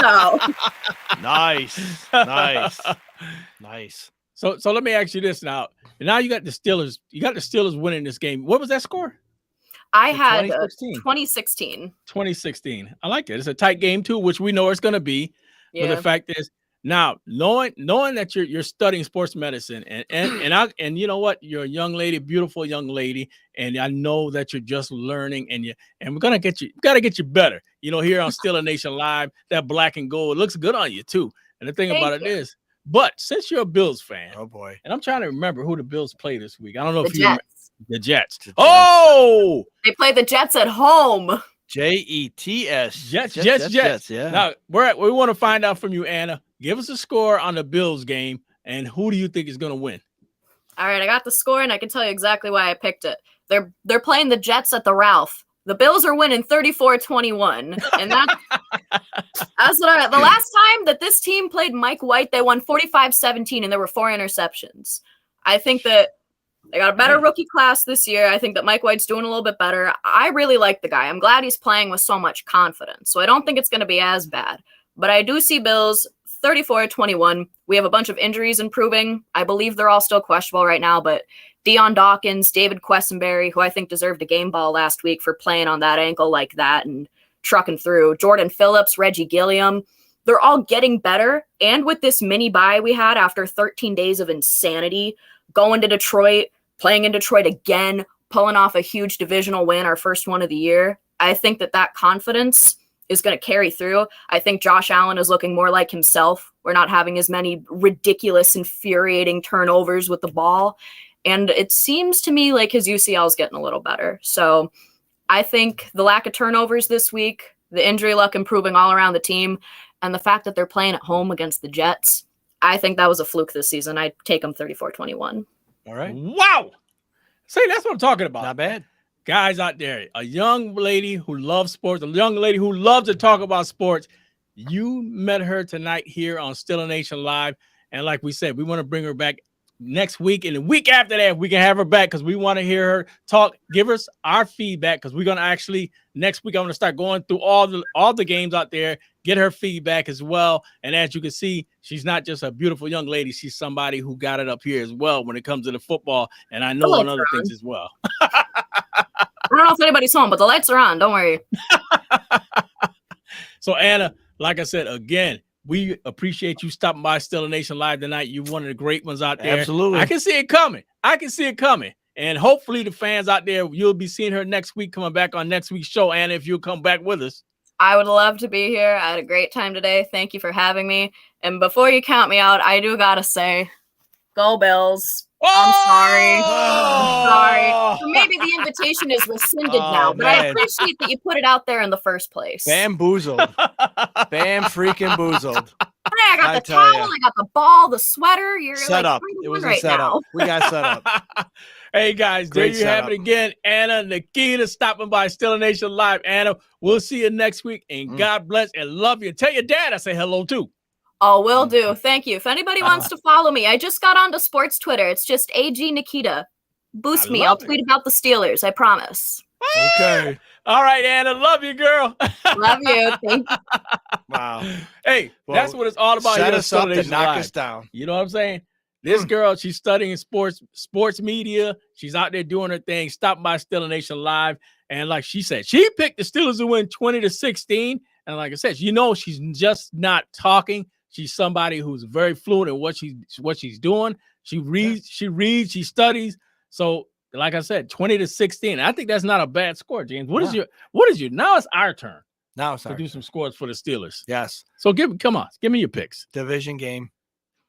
So nice. So let me ask you this now. Now you got the Steelers. You got the Steelers winning this game. What was that score? I had 2016. 2016. I like it. It's a tight game too, which we know it's going to be. Yeah. But the fact is, now knowing that you're studying sports medicine and you know what, you're a young lady, beautiful young lady, and I know that you're just learning and we're gonna get you. Got to get you better. Here on Steeler Nation Live, that black and gold looks good on you too. And the thing about it is, but since you're a Bills fan, oh boy, and I'm trying to remember who the Bills play this week. I don't know if you remember the Jets. Oh, they play the Jets at home. Jets. Jets. Yeah. Now we want to find out from you, Anna. Give us a score on the Bills game, and who do you think is going to win? All right, I got the score, and I can tell you exactly why I picked it. They're playing the Jets at the Ralph. The Bills are winning 34-21, and that's what the last time that this team played Mike White, they won 45-17, and there were 4 interceptions. I think that they got a better rookie class this year. I think that Mike White's doing a little bit better. I really like the guy. I'm glad he's playing with so much confidence, so I don't think it's going to be as bad. But I do see Bills 34-21. We have a bunch of injuries improving. I believe they're all still questionable right now, but Deion Dawkins, David Quessenberry, who I think deserved a game ball last week for playing on that ankle like that and trucking through, Jordan Phillips, Reggie Gilliam, they're all getting better. And with this mini bye we had after 13 days of insanity, going to Detroit, playing in Detroit again, pulling off a huge divisional win, our first one of the year, I think that confidence is going to carry through. I think Josh Allen is looking more like himself. We're not having as many ridiculous, infuriating turnovers with the ball. And it seems to me like his UCL is getting a little better. So I think the lack of turnovers this week, the injury luck improving all around the team, and the fact that they're playing at home against the Jets, I think that was a fluke this season. I'd take them 34-21. All right. Wow. See, that's what I'm talking about. Not bad. guys out there, a young lady who loves sports, a young lady who loves to talk about sports. You met her tonight here on Still a Nation Live. And like we said, we want to bring her back next week. And the week after that, we can have her back because we want to hear her talk, give us our feedback. Because we're going to actually, next week, I'm going to start going through all the games out there, get her feedback as well. And as you can see, she's not just a beautiful young lady. She's somebody who got it up here as well when it comes to the football. And I know on other things as well. I don't know if anybody's home, but the lights are on. Don't worry. So, Anna, like I said, again, we appreciate you stopping by Still a Nation Live tonight. You're one of the great ones out there. Absolutely. I can see it coming. And hopefully the fans out there, you'll be seeing her next week, coming back on next week's show. Anna, if you'll come back with us. I would love to be here. I had a great time today. Thank you for having me. And before you count me out, I do got to say, go Bills. I'm sorry. I'm sorry. So maybe the invitation is rescinded now, but I appreciate that you put it out there in the first place. Bamboozled. Bam freaking boozled. Hey, I got the towel, I got the ball, the sweater. You're set like up. It was right a setup. now. We got set up. Hey guys, Great there you have setup. it again. Anna Nikita stopping by Still a Nation Live. Anna, we'll see you next week. And God bless and love you. Tell your dad I say hello too. Oh, will do. Thank you. If anybody wants to follow me, I just got onto sports Twitter. It's just AG Nikita. Boost me. I'll tweet about the Steelers. I promise. Okay. All right, Anna. Love you, girl. Love you. Thank you. Wow. Hey, that's what it's all about. Set Here us up to Nation knock Live. us down. You know what I'm saying? This girl, she's studying sports media. She's out there doing her thing. Stop by Still a Nation Live. And like she said, she picked the Steelers to win 20-16. And like I said, she's just not talking. She's somebody who's very fluent in what she's doing. She reads, she studies. So, like I said, 20-16. I think that's not a bad score, James. What is your now it's our turn. Now it's to do some scores for the Steelers. Yes. So give me your picks. Division game.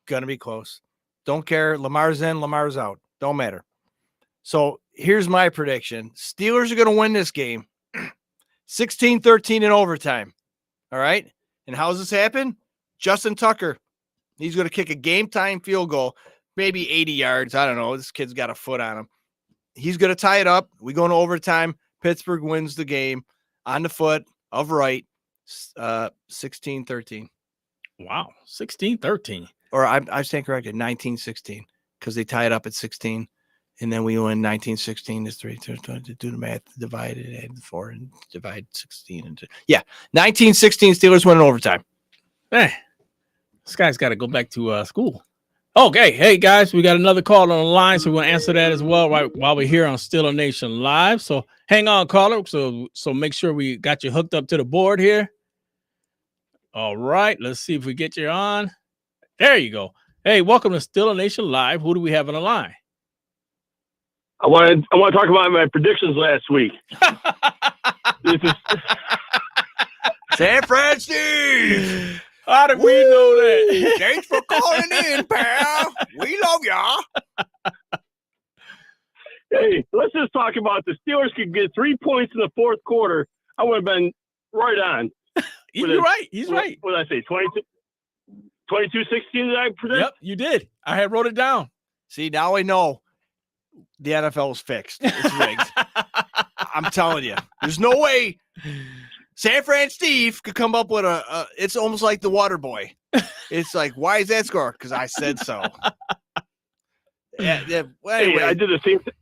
Gonna be close. Don't care. Lamar's in, Lamar's out. Don't matter. So here's my prediction. Steelers are gonna win this game. 16-13 in overtime. All right. And how's this happen? Justin Tucker, he's going to kick a game-time field goal, maybe 80 yards. I don't know. This kid's got a foot on him. He's going to tie it up. We go into overtime. Pittsburgh wins the game on the foot of right, 16-13. Wow, 16-13. Or I stand corrected, 19-16, because they tie it up at 16, and then we win 19-16 is 3. To do the math, divide it, add 4, and divide 16 into 19-16. Steelers win in overtime. This guy's got to go back to school. Okay, hey guys, we got another call on the line, so we'll answer that as well right while we're here on Still a Nation Live. So hang on, caller. So make sure we got you hooked up to the board here. All right, let's see if we get you on. There you go. Hey, welcome to Still a Nation Live. Who do we have on the line? I want to talk about my predictions last week. This is San Francisco. How did we know that? Thanks for calling in, pal. We love y'all. Hey, let's just talk about the Steelers could get 3 points in the fourth quarter. I would have been right on. You're right. He's right. What did I say? 22-16 did I predict? Yep, you did. I had wrote it down. See, now I know the NFL is fixed. It's rigged. I'm telling you. There's no way San Fran Steve could come up with it's almost like the water boy. It's like, why is that score? Because I said so. Yeah. Well, anyway. Hey, I did the same thing.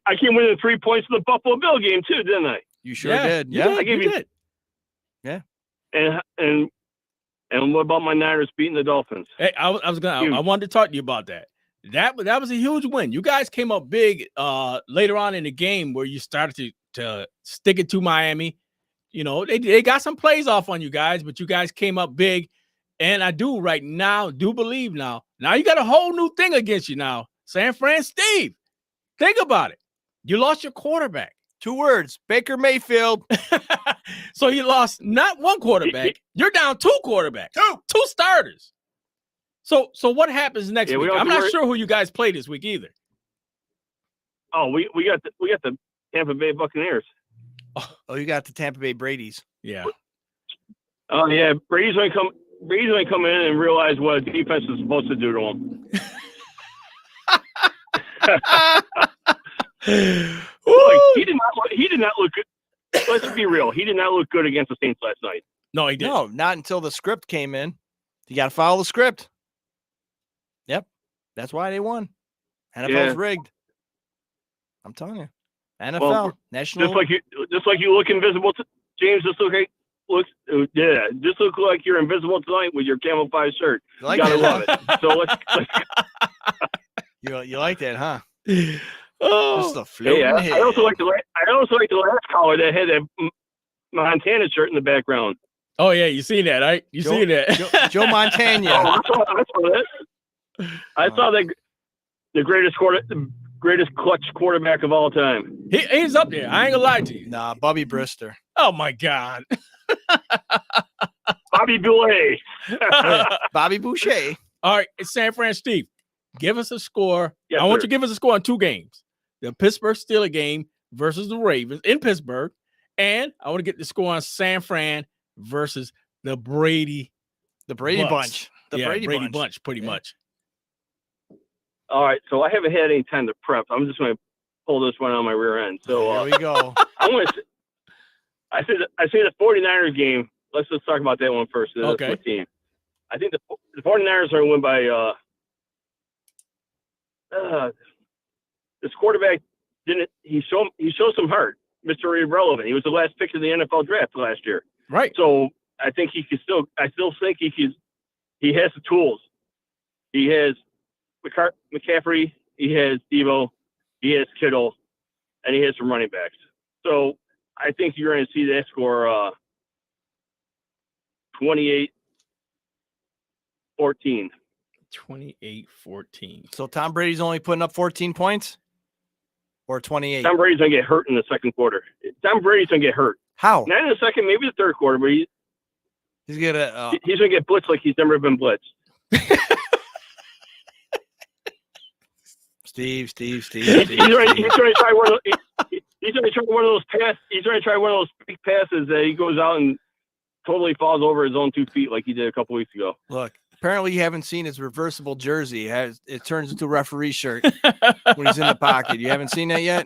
I came winning 3 points in the Buffalo Bill game too, didn't I? You sure did. Yeah, I gave you did. Yeah. And what about my Niners beating the Dolphins? Hey, I wanted to talk to you about that. That was a huge win. You guys came up big later on in the game where you started to stick it to Miami. You know, they got some plays off on you guys, but you guys came up big. And I do believe now. Now you got a whole new thing against you now. San Fran Steve. Think about it. You lost your quarterback. 2 words, Baker Mayfield. So you lost not one quarterback. You're down 2 quarterbacks. Two starters. So what happens next week? I'm not sure who you guys play this week either. Oh, we got the Tampa Bay Buccaneers. Oh, you got the Tampa Bay Brady's. Yeah. Oh yeah, Brady's going to come in and realize what a defense is supposed to do to him. He did not look good. Let's be real. He did not look good against the Saints last night. No, he didn't. No, not until the script came in. You got to follow the script. Yep. That's why they won. NFL's rigged. I'm telling you. NFL, national. Just like you look invisible, James. Just look like you're invisible tonight with your camouflage shirt. You gotta love it. So let's you like that, huh? Oh, I also like the last caller that had that Montana shirt in the background. Oh yeah, you see that, right? You see that? Joe Montana. I saw that. I saw that the greatest clutch quarterback of all time. He's up there. I ain't gonna lie to you. Nah, Bobby Brister. Oh my God. Bobby Boucher. Bobby Boucher. All right, it's San Fran. Steve, give us a score. Yes, I want sir. you to give us a score on 2 games. The Pittsburgh Steelers game versus the Ravens in Pittsburgh. And I want to get the score on San Fran versus the Brady Bunch. The Brady Bunch, pretty much. All right, so I haven't had any time to prep. I'm just going to pull this one on my rear end. So here we go. I say the 49ers game. Let's just talk about that one first. Okay. That's my team. I think the 49ers are going to win by this quarterback he showed some heart. Mr. Irrelevant. He was the last pick of the NFL draft last year. Right. So I think I still think he has the tools. He has McCaffrey, he has Devo, he has Kittle, and he has some running backs. So I think you're going to see that score 28-14. 28-14. So Tom Brady's only putting up 14 points? Or 28? Tom Brady's going to get hurt in the second quarter. Tom Brady's going to get hurt. How? Not in the second, maybe the third quarter, but he's going to get blitzed like he's never been blitzed. Steve. He's going to try one of those passes. He's going to try one of those big passes that he goes out and totally falls over his own 2 feet like he did a couple weeks ago. Look, apparently you haven't seen his reversible jersey. It turns into a referee shirt when he's in the pocket. You haven't seen that yet?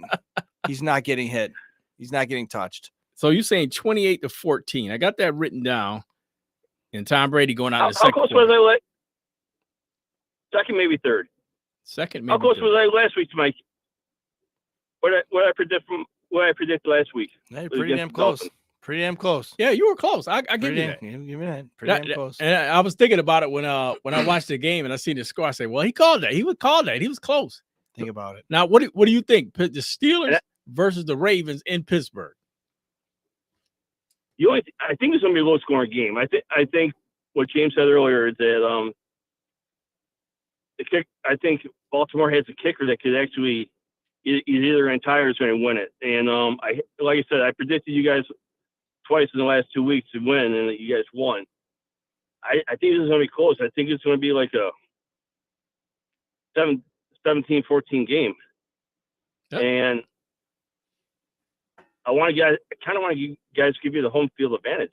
He's not getting hit. He's not getting touched. So you're saying 28-14. I got that written down. And Tom Brady going out in the second quarter. How close was I? Second, maybe third. Second, maybe How close third. was I last week to Mike? What I predict last week? Hey, pretty damn close. Dolphins. Pretty damn close. Yeah, you were close. I give you that. Give me that. Pretty damn close. And I was thinking about it when I watched the game and I seen the score. I said, well, he called that. He would call that. He was close. Think about it. Now, what do you think? The Steelers versus the Ravens in Pittsburgh. I think it's going to be a low scoring game. I think what James said earlier is that I think Baltimore has a kicker that could actually either going to tie or is going to win it. And like I said, I predicted you guys twice in the last 2 weeks to win, and you guys won. I think this is going to be close. I think it's going to be like a 17-14 game. Yep. And I kind of want you guys to give you the home field advantage.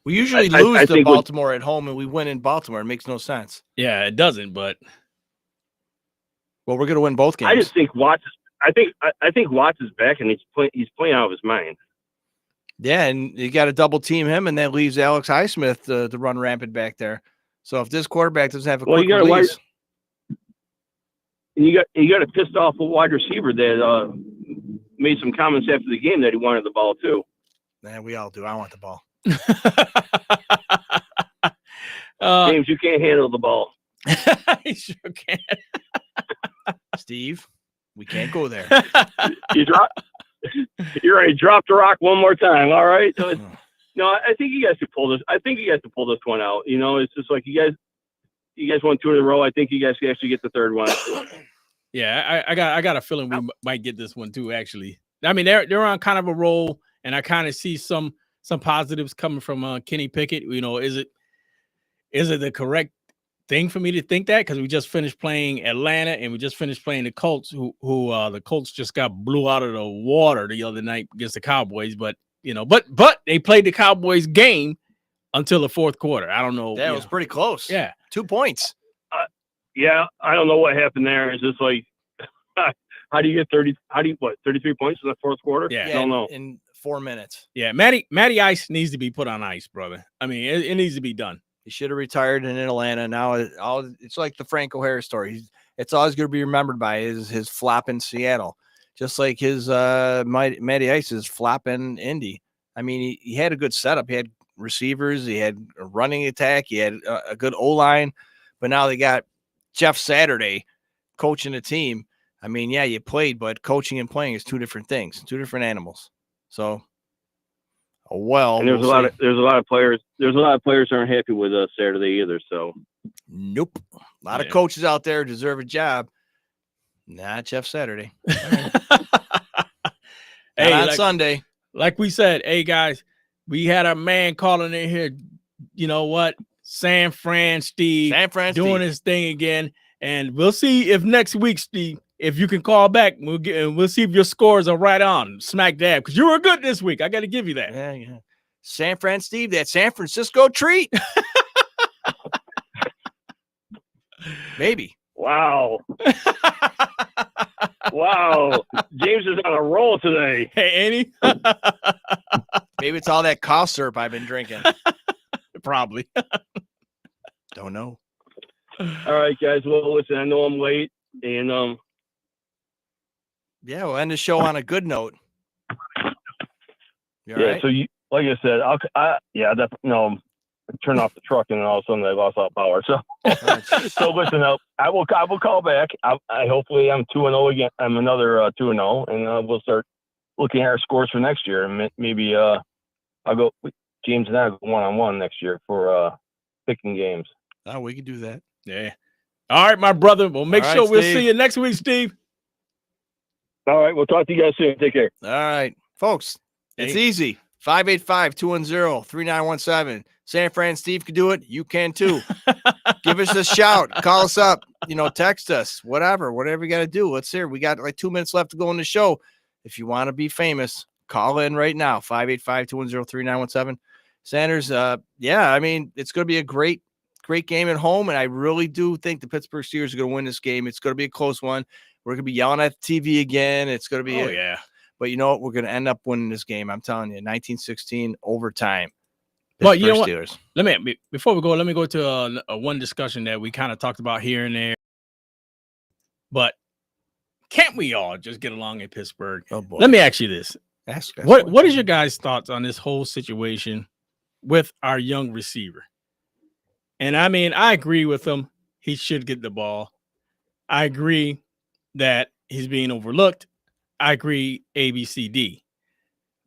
We usually lose to Baltimore at home, and we win in Baltimore. It makes no sense. Yeah, it doesn't. But we're going to win both games. I just think Watts. I think Watts is back, and he's playing out of his mind. Yeah, and you got to double team him, and that leaves Alex Highsmith to run rampant back there. So if this quarterback doesn't have a quick release, you got a pissed off wide receiver that made some comments after the game that he wanted the ball too. Man, we all do. I want the ball. James, you can't handle the ball. I sure can. Steve, we can't go there. You're ready to drop the rock one more time. All right. So no, I think you guys could pull this. I think you guys could pull this one out. You know, it's just like you guys won 2 in a row. I think you guys can actually get the third one. Yeah, I got a feeling we might get this one too. Actually, I mean they're on kind of a roll, and I kind of see some positives coming from Kenny Pickett. You know, is it the correct thing for me to think that? Because we just finished playing Atlanta and we just finished playing the Colts, who the Colts just got blew out of the water the other night against the Cowboys. But you know, but they played the Cowboys game until the fourth quarter. I don't know. That was pretty close. Yeah, 2 points. Yeah, I don't know what happened there. It's just like How do you get 30? How do you 33 points in the fourth quarter? Yeah. I don't know. In 4 minutes. Yeah, Matty Ice needs to be put on ice, brother. I mean, it needs to be done. He should have retired in Atlanta. Now it's like the Franco Harris story. It's always going to be remembered by his flop in Seattle, just like his Matty Ice's flop in Indy. I mean, he had a good setup. He had receivers. He had a running attack. He had a good O-line. But now they got Jeff Saturday coaching the team. I mean, yeah, you played, but coaching and playing is two different things, two different animals. So, and there's a lot of players. There's a lot of players who aren't happy with Saturday either. So, nope. A lot of coaches out there deserve a job. Not Jeff Saturday. Hey, on Sunday. Like we said, hey guys, we had a man calling in here. You know what? San Fran Steve doing his thing again. And we'll see if next week, Steve, if you can call back, we'll see if your scores are right on smack dab, because you were good this week. I got to give you that. Yeah. San Fran Steve, that San Francisco treat. Maybe. Wow. Wow. James is on a roll today. Hey, Annie. Maybe it's all that cough syrup I've been drinking. Probably. Don't know. All right, guys. Well, listen, I know I'm late, and yeah, we'll end the show on a good note. Yeah. Right? So you, like I said, turn off the truck, and then all of a sudden I lost all power. So, so listen up. I will call back. I hopefully I'm 2-0 again. I'm another 2-0, and we'll start looking at our scores for next year, and maybe I'll go James and I go 1-on-1 next year for picking games. Oh, we can do that. Yeah. All right, my brother. We'll make sure we'll see you next week, Steve. All right. We'll talk to you guys soon. Take care. All right, folks. It's easy. 585-210-3917. San Fran Steve can do it. You can too. Give us a shout. Call us up. Text us. Whatever you got to do. Let's hear. We got like 2 minutes left to go in the show. If you want to be famous, call in right now. 585-210-3917. Sanders, I mean, it's going to be a great game at home, and I really do think the Pittsburgh Steelers are going to win this game. It's going to be a close one. We're going to be yelling at the TV again. It's going to be but you know what? We're going to end up winning this game. I'm telling you, 1916 overtime. But you know what? Steelers. Before we go, let me go to a one discussion that we kind of talked about here and there. But can't we all just get along in Pittsburgh? Oh boy. Let me ask you this. What is your guys' thoughts on this whole situation with our young receiver? And I mean, I agree with him. He should get the ball. I agree that he's being overlooked. I agree A, B, C, D.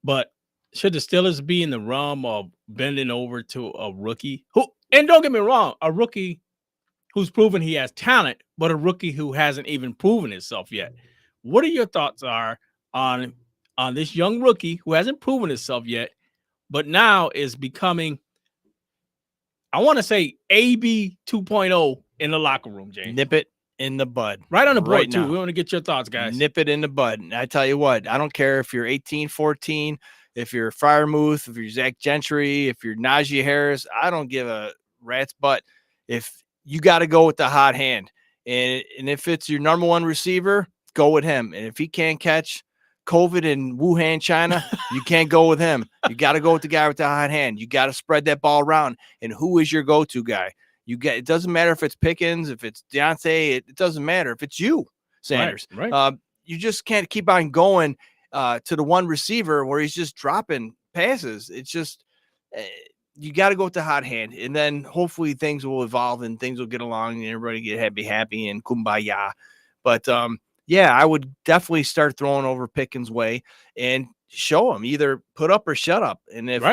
But should the Steelers be in the realm of bending over to a rookie who, and don't get me wrong, a rookie who's proven he has talent, but a rookie who hasn't even proven himself yet? What are your thoughts on this young rookie who hasn't proven himself yet, but now is becoming, I want to say, AB 2.0 in the locker room, James? Nip it in the bud. Right on the board, right too. now. We want to get your thoughts, guys. Nip it in the bud. And I tell you what, I don't care if you're 18, 14, if you're Freiermuth, if you're Zach Gentry, if you're Najee Harris, I don't give a rat's butt. If you got to go with the hot hand, and if it's your number one receiver, go with him. And if he can't catch COVID in Wuhan, China, you can't go with him. You got to go with the guy with the hot hand. You got to spread that ball around. And who is your go-to guy? It doesn't matter if it's Pickens, if it's Deontay, it doesn't matter if it's you, Sanders. Right. You just can't keep on going to the one receiver where he's just dropping passes. It's just you got to go with the hot hand, and then hopefully things will evolve and things will get along and everybody be happy and kumbaya. But I would definitely start throwing over Pickens' way and show him either put up or shut up. And if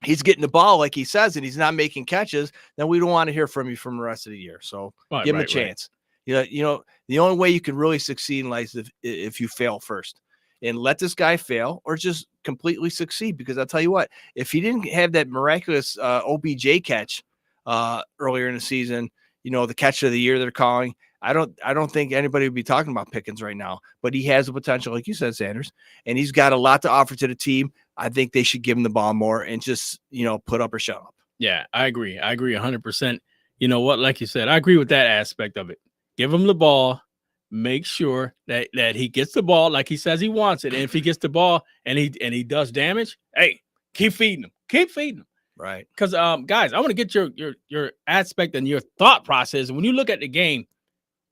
he's getting the ball like he says and he's not making catches, then we don't want to hear from you from the rest of the year. So give him a chance. The only way you can really succeed in life is if you fail first. And let this guy fail or just completely succeed, because I'll tell you what, if he didn't have that miraculous OBJ catch earlier in the season, the catch of the year they're calling, I don't think anybody would be talking about Pickens right now. But he has the potential, like you said, Sanders, and he's got a lot to offer to the team. I think they should give him the ball more and just, put up or shut up. Yeah, I agree 100%. You know what? Like you said, I agree with that aspect of it. Give him the ball, make sure that he gets the ball like he says he wants it. And if he gets the ball and he does damage, hey, keep feeding him. Keep feeding him. Right. Because guys, I want to get your aspect and your thought process. When you look at the game,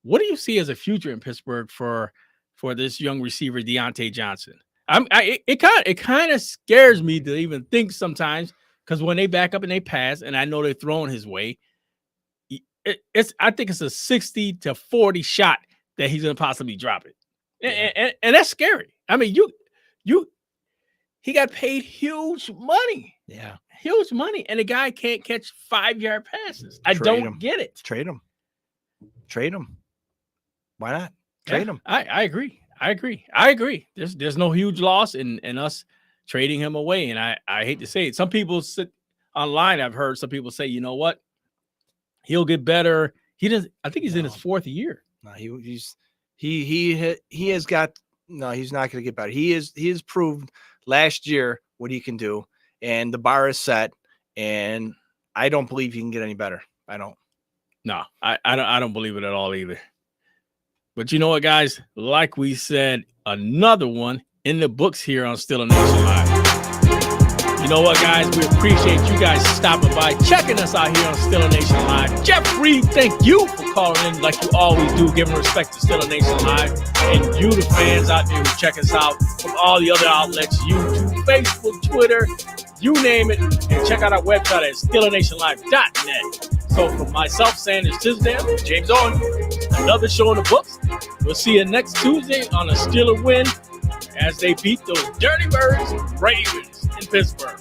what do you see as a future in Pittsburgh for this young receiver Deontay Johnson? It kind of scares me to even think sometimes, because when they back up and they pass, and I know they're throwing his way, I think it's a 60-40 shot that he's gonna possibly drop it, and that's scary. I mean, he got paid huge money, huge money, and the guy can't catch 5-yard passes. I don't get it. Trade him. Why not trade him? I agree. There's no huge loss in us trading him away, and I hate to say it. Some people sit online. I've heard some people say, you know what, he'll get better. He doesn't. I think he's in his 4th year. No, he has got. No, he's not going to get better. He has proved last year what he can do, and the bar is set. And I don't believe he can get any better. I don't. No, I don't believe it at all either. But you know what, guys? Like we said, another one in the books here on Still a Nation Live. You know what, guys? We appreciate you guys stopping by, checking us out here on Still a Nation Live. Jeffrey, thank you for calling in like you always do, giving respect to Still a Nation Live. And you, the fans out there who check us out from all the other outlets, YouTube, Facebook, Twitter, you name it. And check out our website at stillanationlive.net. So for myself, Sanders Tisdale, James Owen, another show in the books. We'll see you next Tuesday on a Steeler win as they beat those Dirty Birds Ravens in Pittsburgh.